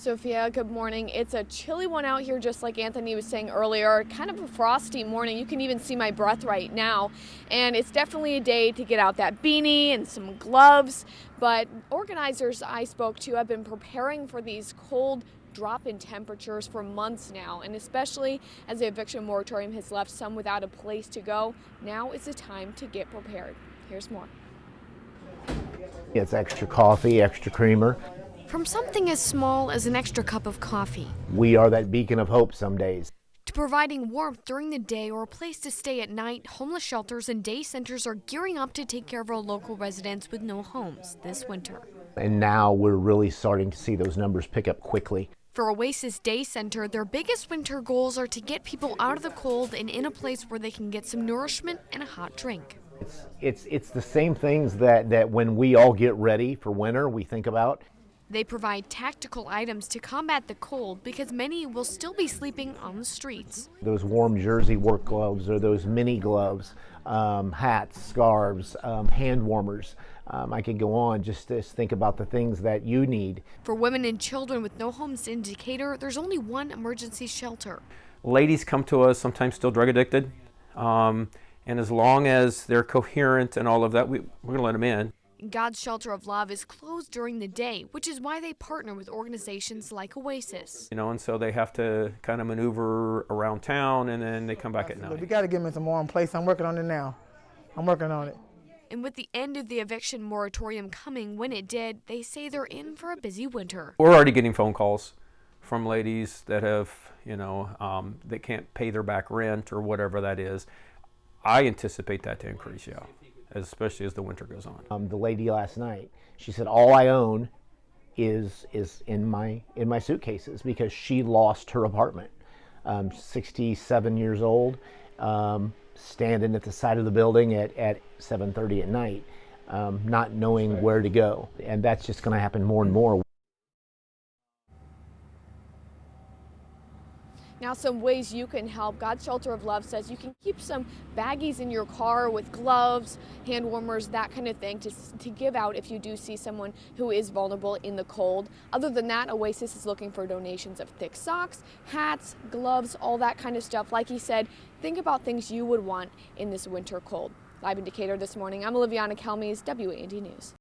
Sophia, good morning. It's a chilly one out here, just like Anthony was saying earlier. Kind of a frosty morning. You can even see my breath right now. And it's definitely a day to get out that beanie and some gloves. But organizers I spoke to have been preparing for these cold drop in temperatures for months now. And especially as the eviction moratorium has left some without a place to go, now is the time to get prepared. Here's more. It's extra coffee, extra creamer. From something as small as an extra cup of coffee, We are that beacon of hope some days. to providing warmth during the day or a place to stay at night, homeless shelters and day centers are gearing up to take care of our local residents with no homes this winter. And now we're really starting to see those numbers pick up quickly. For Oasis Day Center, their biggest winter goals are to get people out of the cold and in a place where they can get some nourishment and a hot drink. It's the same things that when we all get ready for winter, we think about. They provide tactical items to combat the cold because many will still be sleeping on the streets. Those warm jersey work gloves or those mini gloves, hats, scarves, hand warmers. I could go on just to think about the things that you need. For women and children with no homes in Decatur, there's only one emergency shelter. Ladies come to us sometimes still drug addicted, and as long as they're coherent and all of that, we're going to let them in. God's Shelter of Love is closed during the day, which is why they partner with organizations like Oasis. And so they have to kind of maneuver around town, and then they come back at night. We got to get them in some warm place. I'm working on it now. I'm working on it. And with the end of the eviction moratorium coming when it did, they say they're in for a busy winter. We're already getting phone calls from ladies that have, that can't pay their back rent or whatever that is. I anticipate that to increase, yeah, especially as the winter goes on. The lady last night, she said, all I own is in my suitcases because she lost her apartment. 67 years old, standing at the side of the building at 7:30 at night, not knowing where to go. And that's just going to happen more and more. Now, some ways you can help. God's Shelter of Love says you can keep some baggies in your car with gloves, hand warmers, that kind of thing to give out if you do see someone who is vulnerable in the cold. Other than that, Oasis is looking for donations of thick socks, hats, gloves, all that kind of stuff. Like he said, think about things you would want in this winter cold. Live in Decatur this morning, I'm Olivianna, WAND News.